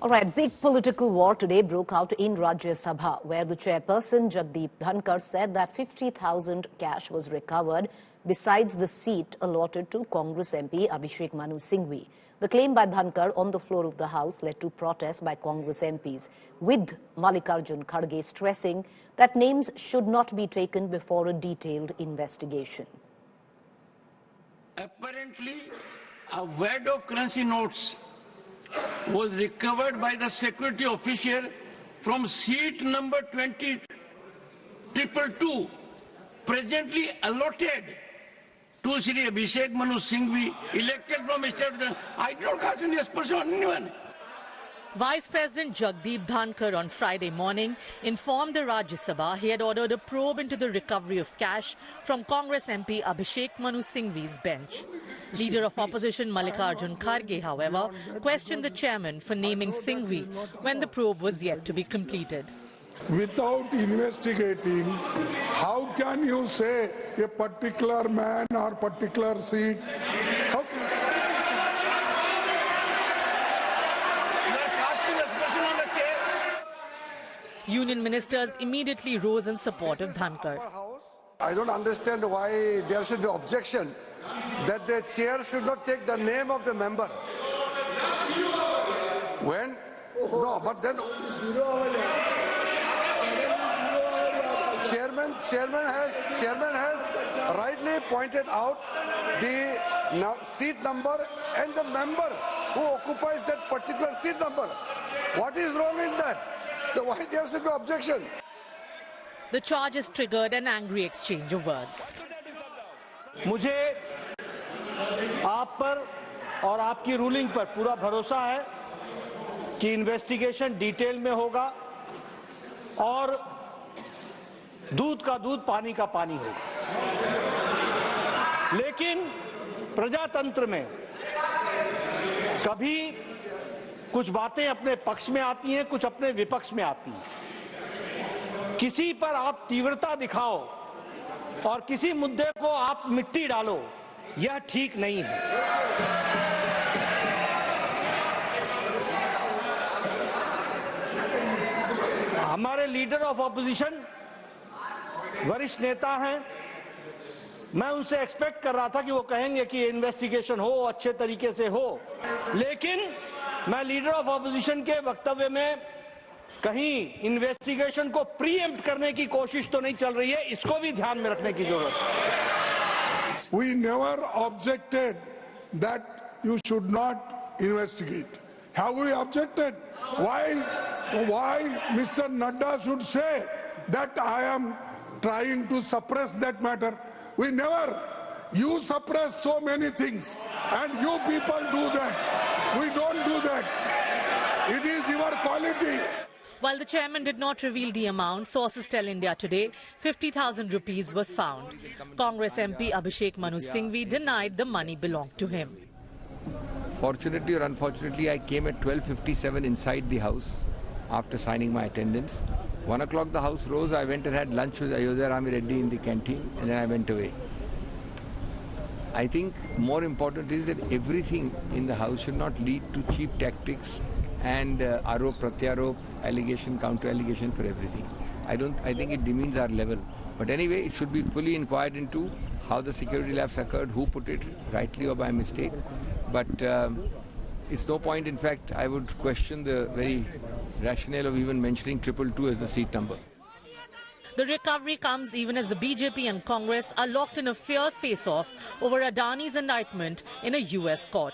All right, big political war today broke out in Rajya Sabha, where the chairperson Jagdeep Dhankar said that 50,000 cash was recovered besides the seat allotted to Congress MP Abhishek Manu Singhvi. The claim by Dhankar on the floor of the House led to protests by Congress MPs, with Mallikarjun Kharge stressing that names should not be taken before a detailed investigation. Apparently, a wad of currency notes was recovered by the security official from seat number 20222, presently allotted to Sri Abhishek Manu Singhvi, elected from state. I don't cast any aspersion on anyone. Vice President Jagdeep Dhankar on Friday morning informed the Rajya Sabha he had ordered a probe into the recovery of cash from Congress MP Abhishek Manu Singhvi's bench. Leader of Opposition Mallikarjun Kharge, however, questioned the chairman for naming Singhvi when the probe was yet to be completed. Without investigating, how can you say a particular man or particular seat? Union ministers immediately rose in support of Dhankar. I don't understand why there should be objection that the chair should not take the name of the member. When? No, but then chairman has rightly pointed out the seat number and the member who occupies that particular seat number. What is wrong in that? Why there should be objection? The charges triggered an angry exchange of words. मुझे आप पर और आपकी ruling पर पूरा भरोसा है कि इन्वेस्टिगेशन डिटेल में होगा और दूध का दूध पानी का पानी होगा। लेकिन प्रजातंत्र में कभी कुछ बातें अपने पक्ष में आती हैं, कुछ अपने विपक्ष में आती हैं। किसी पर आप तीव्रता दिखाओ और किसी मुद्दे को आप मिट्टी डालो, यह ठीक नहीं है। हमारे लीडर ऑफ ऑपोजिशन वरिष्ठ नेता हैं, मैं उनसे एक्सपेक्ट कर रहा था कि वो कहेंगे कि इन्वेस्टिगेशन हो, अच्छे तरीके से हो, लेकिन मैं लीडर ऑफ ऑपोजिशन के वक्तव्य में कहीं इन्वेस्टिगेशन को प्रीएम्प्ट करने की कोशिश तो नहीं चल रही है, इसको भी ध्यान में रखने की जरूरत है। We never objected that you should not investigate. Have we objected? Why Mr. Nadda should say that I am trying to suppress that matter? We never. You suppress so many things, and you people do that. We don't do that. It is your quality. While the chairman did not reveal the amount, sources tell India Today 50,000 rupees was found. Congress MP Abhishek Manu Singhvi denied the money belonged to him. Fortunately or unfortunately, I came at 12:57 inside the house after signing my attendance. 1 o'clock the house rose, I went and had lunch with Ayodhya Rami Reddy in the canteen, and then I went away. I think more important is that everything in the house should not lead to cheap tactics and arop, pratyarop, allegation, counter-allegation for everything. I think it demeans our level. But anyway, it should be fully inquired into how the security lapse occurred, who put it, rightly or by mistake. But it's no point, in fact, I would question the very rationale of even mentioning 222 as the seat number. The recovery comes even as the BJP and Congress are locked in a fierce face-off over Adani's indictment in a US court.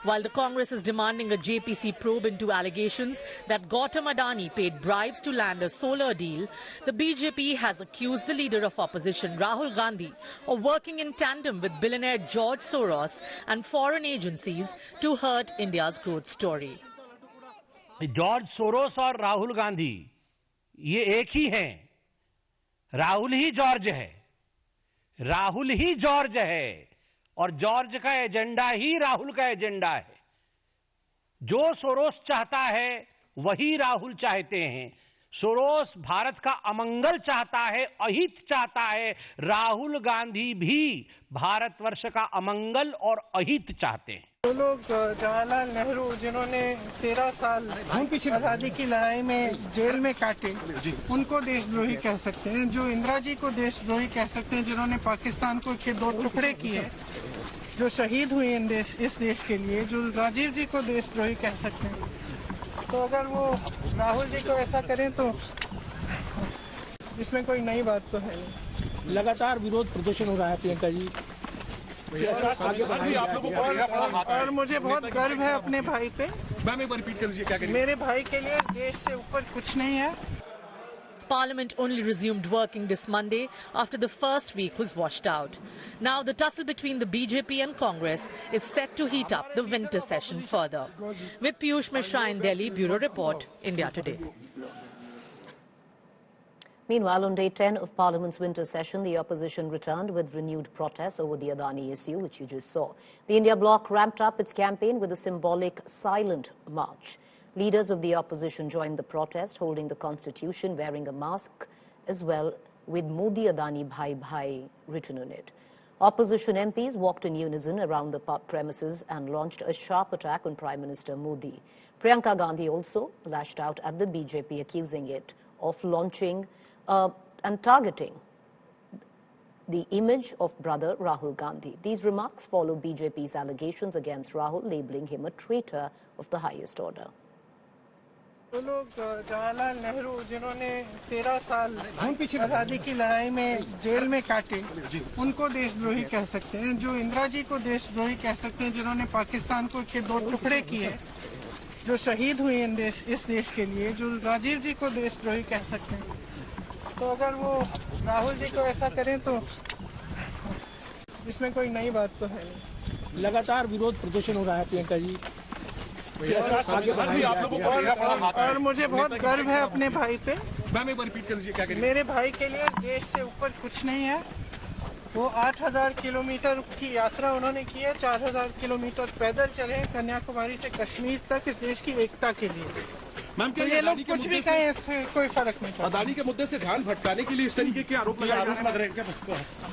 While the Congress is demanding a JPC probe into allegations that Gautam Adani paid bribes to land a solar deal, the BJP has accused the leader of opposition, Rahul Gandhi, of working in tandem with billionaire George Soros and foreign agencies to hurt India's growth story. George Soros और राहुल गांधी ये एक ही हैं। राहुल ही George है, राहुल ही George है और George का agenda ही राहुल का agenda है। जो सोरोस चाहता है वही राहुल चाहते हैं। सोरोस भारत का अमंगल चाहता है, अहित चाहता है। राहुल गांधी भी भारतवर्ष का अमंगल और अहित चाहते हैं। वो लोग जवाहरलाल नेहरू जिन्होंने 13 साल आजादी की लड़ाई में जेल में काटे, उनको देशद्रोही कह सकते हैं। जो इंदिरा जी को देशद्रोही कह सकते हैं, जिन्होंने पाकिस्तान को के 2 टुकड़े किए, जो शहीद हुए इस देश के लिए, जो राजीव जी को देशद्रोही कह सकते हैं। तो अगर वो राहुल जी को ऐसा करें तो इसमें कोई नई बात तो है नहीं। लगातार विरोध प्रदर्शन हो रहा है प्रियंका जी, और मुझे बहुत गर्व है अपने भाई पे। मैम एक बार रिपीट कर दीजिए क्या करेंगे? मेरे भाई के लिए देश से ऊपर कुछ नहीं है। Parliament only resumed working this Monday after the first week was washed out. Now the tussle between the BJP and Congress is set to heat up the winter session further. With Piyush Mishra in Delhi, Bureau Report, India Today. Meanwhile, on day 10 of Parliament's winter session, the opposition returned with renewed protests over the Adani issue, which you just saw. The India bloc ramped up its campaign with a symbolic silent march. Leaders of the opposition joined the protest, holding the constitution, wearing a mask as well, with Modi Adani Bhai Bhai written on it. Opposition MPs walked in unison around the premises and launched a sharp attack on Prime Minister Modi. Priyanka Gandhi also lashed out at the BJP, accusing it of launching and targeting the image of brother Rahul Gandhi. These remarks follow BJP's allegations against Rahul, labeling him a traitor of the highest order. वो लोग जवाहरलाल नेहरू जिन्होंने 13 साल आजादी की लड़ाई में jail में काटे, उनको देशद्रोही कह सकते हैं। जो इंदिरा जी को देशद्रोही कह सकते हैं, जिन्होंने पाकिस्तान को के 2 टुकड़े किए, जो शहीद हुए इस देश के लिए, जो राजीव जी को देशद्रोही कह सकते हैं। तो अगर वो राहुल जी को ऐसा करें तो इसमें कोई नई बात तो है नहीं। लगातार विरोध प्रदर्शन हो रहा है प्रियंका जी, और मुझे बहुत गर्व है अपने भाई पे। मैम एक बार रिपीट कर दीजिए क्या करेंगे? मेरे भाई के लिए देश से ऊपर कुछ नहीं है। वो 8000 किलोमीटर की यात्रा उन्होंने की है, 4000 किलोमीटर पैदल चले कन्याकुमारी से कश्मीर तक इस देश की एकता के लिए। मैम तो ये लोग कुछ भी कहें, इससे कोई फर्क नहीं पड़ता। अदानी के मुद्दे से ध्यान भटकाने के लिए इस तरीके के आरोप लग रहे हैं।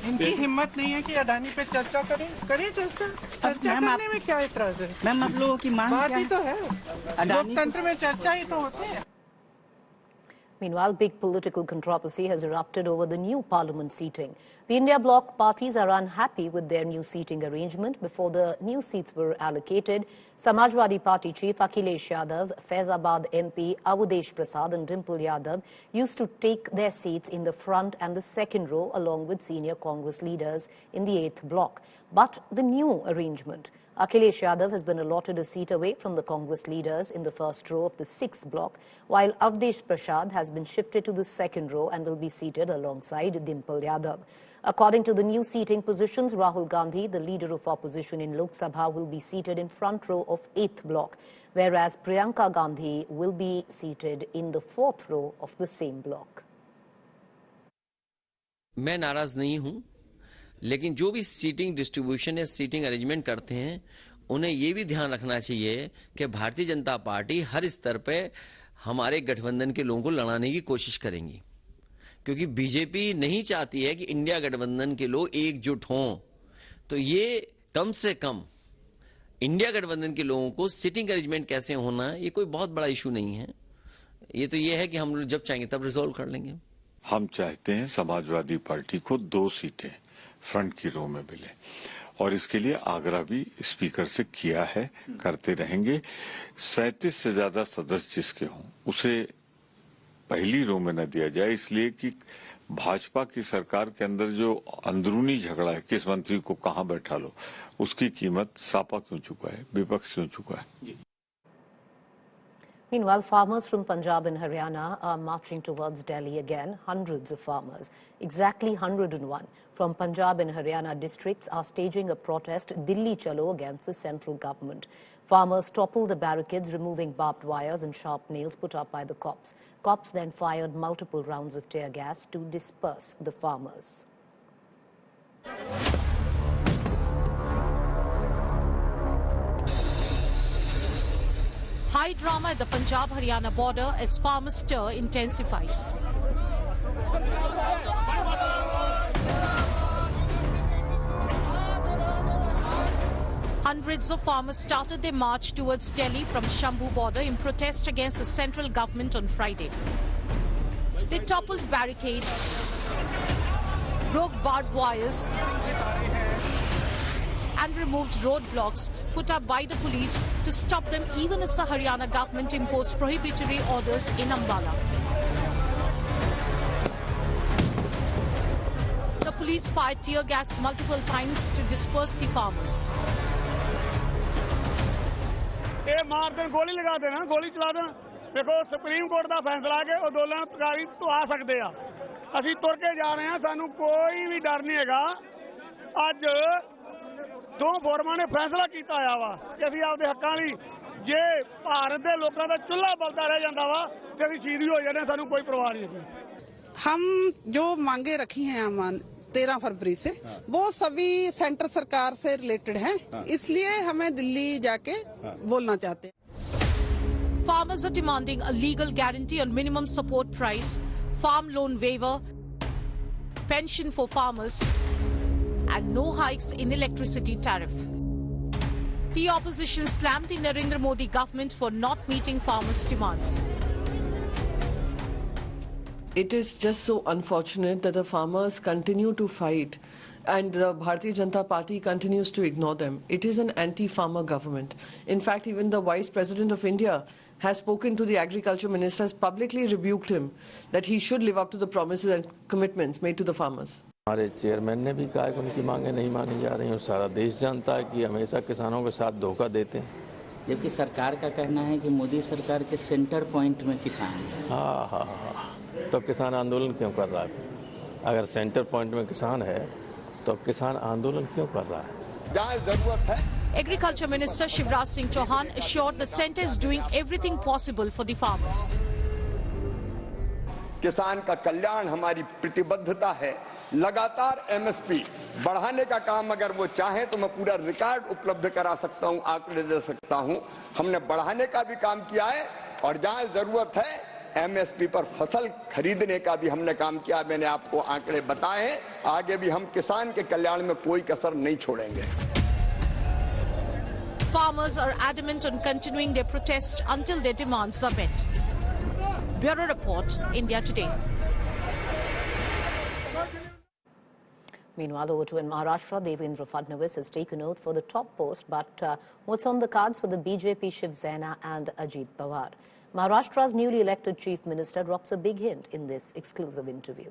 इनकी हिम्मत नहीं है कि अदानी पे चर्चा करें। चर्चा करने में क्या एतराज है? मैम आप लोगों की मांग बात ही तो है, लोकतंत्र में चर्चा ही तो होती है। Meanwhile, big political controversy has erupted over the new parliament seating. The India bloc parties are unhappy with their new seating arrangement. Before the new seats were allocated, Samajwadi Party chief Akhilesh Yadav, Faizabad MP Avudesh Prasad and Dimple Yadav used to take their seats in the front and the second row along with senior Congress leaders in the 8th bloc. But the new arrangement, Akhilesh Yadav has been allotted a seat away from the Congress leaders in the first row of the 6th bloc, while Avudesh Prasad has been shifted to the second row and will be seated alongside Dimple Yadav. According to the new seating positions, Rahul Gandhi, the leader of opposition in Lok Sabha, will be seated in front row of 8th bloc, whereas Priyanka Gandhi will be seated in the 4th row of the same bloc. मैं नाराज नहीं हूं, लेकिन जो भी seating distribution या seating arrangement करते हैं, उन्हें ये भी ध्यान रखना चाहिए कि भारतीय जनता पार्टी हर स्तर पे हमारे गठबंधन के लोगों को लड़ाने की कोशिश करेंगी, क्योंकि बीजेपी नहीं चाहती है कि इंडिया गठबंधन के लोग एकजुट हों। तो ये कम से कम इंडिया गठबंधन के लोगों को सीटिंग अरेंजमेंट कैसे होना, ये कोई बहुत बड़ा इशू नहीं है। ये तो ये है कि हम जब चाहेंगे तब रिजोल्व कर लेंगे। हम चाहते हैं समाजवादी पार्टी को 2 सीटें फ्रंट की रो में मिले, और इसके लिए आग्रह भी स्पीकर से किया है, करते रहेंगे। 37 से ज्यादा सदस्य जिसके हों उसे पहली रो में न दिया जाए, इसलिए कि भाजपा की सरकार के अंदर जो अंदरूनी झगड़ा है, किस मंत्री को कहां बैठा लो, उसकी कीमत सापा क्यों चुका है, विपक्ष क्यों चुका है। Meanwhile, farmers from Punjab and Haryana are marching towards Delhi again. Hundreds of farmers, exactly 101, from Punjab and Haryana districts are staging a protest, Dilli Chalo, against the central government. Farmers toppled the barricades, removing barbed wires and sharp nails put up by the cops. Cops then fired multiple rounds of tear gas to disperse the farmers. High drama at the Punjab-Haryana border as farmer stir intensifies. Hundreds of farmers started their march towards Delhi from Shambhu border in protest against the central government on Friday. They toppled barricades, broke barbed wires, and removed roadblocks put up by the police to stop them even as the Haryana government imposed prohibitory orders in Ambala. The police fired tear gas multiple times to disperse the farmers. ਇਹ ਮਾਰ ਦੇਣ ਗੋਲੀ ਲਗਾ ਦੇਣਾ ਗੋਲੀ ਚਲਾ ਦੇਣ ਦੇਖੋ ਸੁਪਰੀਮ ਕੋਰਟ ਦਾ ਫੈਸਲਾ ਕਿ ਅੰਦੋਲਨਕਾਰੀ ਤੋਂ ਆ ਸਕਦੇ ਆ ਅਸੀਂ ਤੁਰ ਕੇ ਜਾ ਰਹੇ ਹਾਂ ਸਾਨੂੰ ਕੋਈ ਵੀ ਡਰ ਨਹੀਂ ਹੈਗਾ ਅੱਜ ਦੋ ਫੋਰਮਾਂ ਨੇ ਫੈਸਲਾ ਕੀਤਾ ਆ ਵਾ ਕਿ ਅਸੀਂ ਆਪਦੇ ਹੱਕਾਂ ਲਈ ਜੇ ਭਾਰਤ ਦੇ ਲੋਕਾਂ ਦਾ ਚੁੱਲ੍ਹਾ ਬਲਦਾ ਰਹਿ ਜਾਂਦਾ ਵਾ ਤੇ ਅਸੀਂ ਸ਼ਹੀਦ ਹੋ ਜਾਂਦੇ ਸਾਨੂੰ ਕੋਈ ਪਰਵਾਹ ਨਹੀਂ हम जो मांगे रखी हैं 13 फरवरी से वो सभी सेंटर सरकार से रिलेटेड हैं इसलिए हमें दिल्ली जाके बोलना चाहते हैं। Farmers are demanding a legal guarantee on minimum support price, farm loan waiver, pension for farmers, and no hikes in electricity tariff. The opposition slammed the Narendra Modi government for not meeting farmers' demands. It is just so unfortunate that the farmers continue to fight and the Bharatiya Janata Party continues to ignore them. It is an anti-farmer government. In fact, even the Vice President of India has spoken to the Agriculture Minister, has publicly rebuked him that he should live up to the promises and commitments made to the farmers. हमारे chairman ने भी कहा कि उनकी मांगें नहीं मानी जा रही हैं। सारा देश जानता है कि हमेशा किसानों के साथ धोखा देते हैं। जबकि सरकार का कहना है कि मोदी सरकार के सेंटर पॉइंट में किसान है। हाँ तो किसान आंदोलन क्यों कर रहा है? अगर सेंटर पॉइंट में किसान है तो किसान आंदोलन क्यों कर रहा है? जहाँ जरूरत है। Agriculture Minister Shivraj Singh Chauhan assured the centre is doing everything possible for the farmers. किसान का कल्याण हमारी प्रतिबद्धता है। लगातार एमएसपी बढ़ाने का काम अगर वो चाहे तो मैं पूरा रिकॉर्ड उपलब्ध करा सकता हूं, आंकड़े दे सकता हूं। हमने बढ़ाने का भी काम किया है और जहां जरूरत है एमएसपी पर फसल खरीदने का भी हमने काम किया। मैंने आपको आंकड़े बताए हैं। आगे भी हम किसान के कल्याण में कोई कसर नहीं छोड़ेंगे। Farmers are adamant on continuing their protest until their demands are met. Bureau Report, India Today. Meanwhile, over to in Maharashtra, Devendra Fadnavis has taken oath for the top post. But what's on the cards for the BJP, Shiv Sena and Ajit Pawar? Maharashtra's newly elected Chief Minister drops a big hint in this exclusive interview.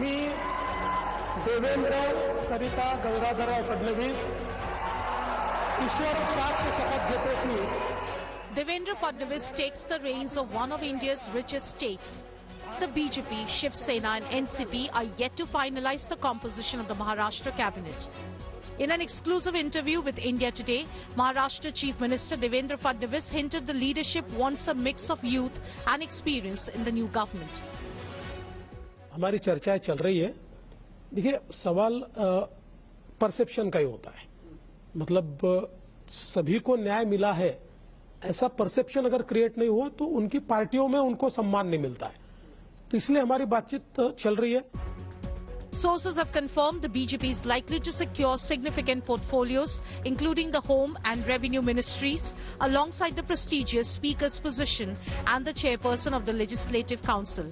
मी देवेंद्र सरिता गंगाधरराव फडणवीस ईश्वर साक्ष शपथ घेतो की Devendra Fadnavis takes the reins of one of India's richest states. The BJP, Shiv Sena and NCP are yet to finalize the composition of the Maharashtra cabinet. In an exclusive interview with India Today, Maharashtra Chief Minister Devendra Fadnavis hinted the leadership wants a mix of youth and experience in the new government. हमारी चर्चाएं चल रही है। देखिए, सवाल perception का ही होता है। मतलब सभी को न्याय मिला है ऐसा परसेप्शन अगर क्रिएट नहीं हुआ तो उनकी पार्टियों में उनको सम्मान नहीं मिलता है। तो इसलिए हमारी बातचीत चल रही है। Sources have confirmed the BJP is likely to secure significant portfolios, including the Home and Revenue Ministries, alongside the prestigious Speaker's position and the chairperson of the Legislative Council.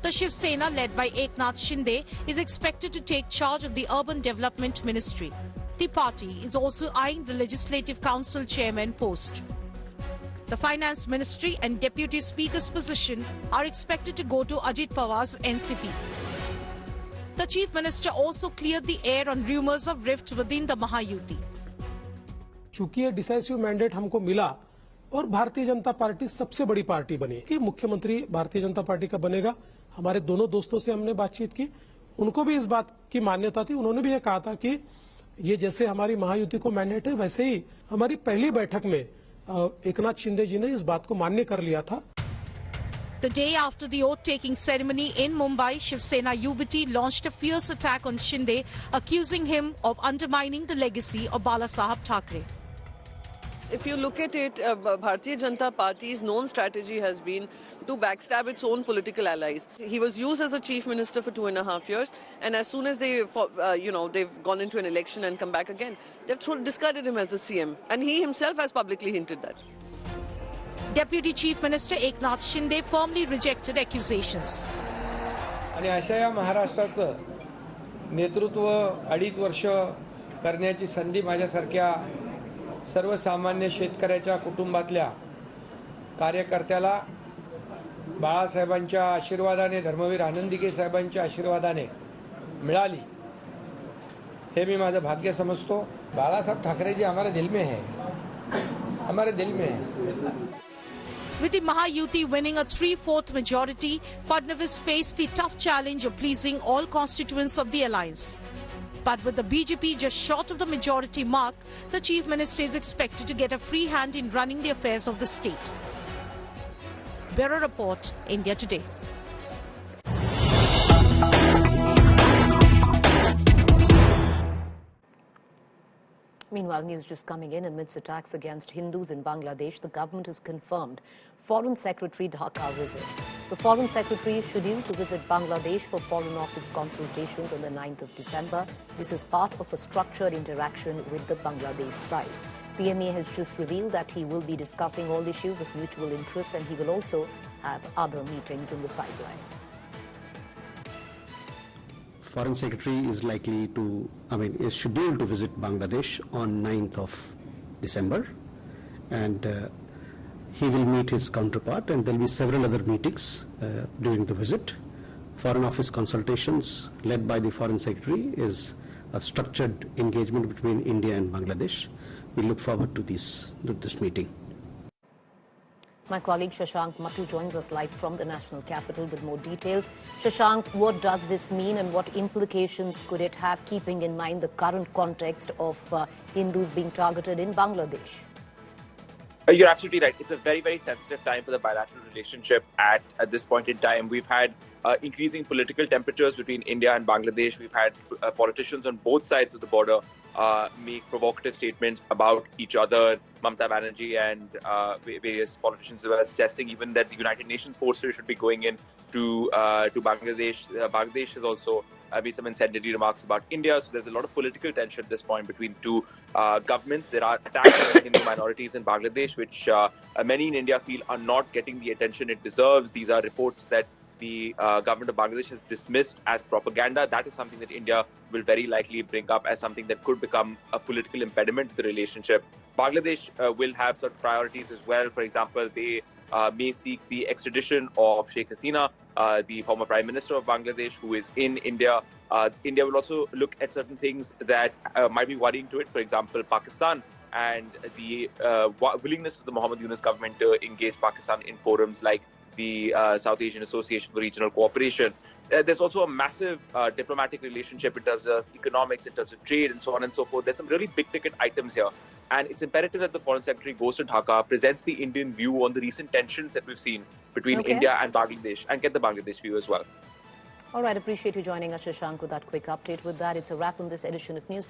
The Shiv Sena, led by Eknath Shinde, is expected to take charge of the Urban Development Ministry. The party is also eyeing the Legislative Council chairman post. The Finance Ministry and Deputy Speaker's position are expected to go to Ajit Pawar's NCP. The Chief Minister also cleared the air on rumours of rift within the Mahayuti. चूंकि ये decisive mandate हमको मिला और Bharatiya Janata party सबसे बड़ी party बनी कि मुख्यमंत्री भारतीय जनता पार्टी का बनेगा। हमारे दोनों दोस्तों से हमने बातचीत की, उनको भी इस बात की मान्यता थी। उन्होंने भी ये कहा था कि ये जैसे हमारी महायुति को मैंडेट है वैसे ही हमारी पहली बैठक में एकनाथ शिंदे जी ने इस बात को मान्य कर लिया था। The day after the oath-taking ceremony in Mumbai, Shiv Sena UBT launched a fierce attack on Shinde, accusing him of undermining the legacy of Bala Saheb Thackeray. If you look at it, Bharatiya Janata Party's known strategy has been to backstab its own political allies. He was used as a chief minister for 2.5 years, and as soon as they've gone into an election and come back again, they've discarded him as the CM, and he himself has publicly hinted that. Deputy Chief Minister Eknath Shinde firmly rejected accusations. आणि अशा या महाराष्ट्राचं नेतृत्व 2.5 वर्ष करण्याची संधी माझ्यासारख्या सर्वसामान्य शेतकऱ्याच्या कुटुंबातल्या कार्यकर्त्याला बाळासाहेबांच्या आशीर्वादाने, धर्मवीर आनंदीके साहेबांच्या आशीर्वादाने मिळाली, हे मी माझं भाग्य समजतो. बाळासाहेब ठाकरे जी हमारे दिल में है, हमारे दिल में है. With the Mahayuti winning a 3/4 majority, Fadnavis faced the tough challenge of pleasing all constituents of the alliance. But with the BJP just short of the majority mark, the Chief Minister is expected to get a free hand in running the affairs of the state. Bureau Report, India Today. Meanwhile, news just coming in amidst attacks against Hindus in Bangladesh, the government has confirmed Foreign Secretary Dhaka visit. The Foreign Secretary is scheduled to visit Bangladesh for Foreign Office consultations on the 9th of December. This is part of a structured interaction with the Bangladesh side. PMA has just revealed that he will be discussing all issues of mutual interest, and he will also have other meetings in the sideline. Foreign Secretary is is scheduled to visit Bangladesh on 9th of December, and he will meet his counterpart, and there will be several other meetings during the visit. Foreign Office consultations led by the Foreign Secretary is a structured engagement between India and Bangladesh. We look forward to this meeting. My colleague Shashank Mattu joins us live from the national capital with more details. Shashank, what does this mean and what implications could it have, keeping in mind the current context of Hindus being targeted in Bangladesh? You're absolutely right. It's a very, very sensitive time for the bilateral relationship at this point in time. We've had increasing political temperatures between India and Bangladesh. We've had politicians on both sides of the border make provocative statements about each other. Mamata Banerjee and various politicians were suggesting even that the United Nations forces should be going in to Bangladesh. Bangladesh has also made some incendiary remarks about India. So there's a lot of political tension at this point between the two governments. There are attacks on Hindu minorities in Bangladesh, which many in India feel are not getting the attention it deserves. These are reports that the government of Bangladesh has dismissed as propaganda. That is something that India will very likely bring up as something that could become a political impediment to the relationship. Bangladesh will have certain priorities as well. For example, they may seek the extradition of Sheikh Hasina, the former Prime Minister of Bangladesh, who is in India. India will also look at certain things that might be worrying to it. For example, Pakistan and the willingness of the Muhammad Yunus government to engage Pakistan in forums like the South Asian Association for Regional Cooperation. There's also a massive diplomatic relationship in terms of economics, in terms of trade, and so on and so forth. There's some really big-ticket items here. And it's imperative that the Foreign Secretary goes to Dhaka, presents the Indian view on the recent tensions that we've seen between India and Bangladesh, and get the Bangladesh view as well. All right, appreciate you joining us, Shashank, with that quick update. With that, it's a wrap on this edition of News.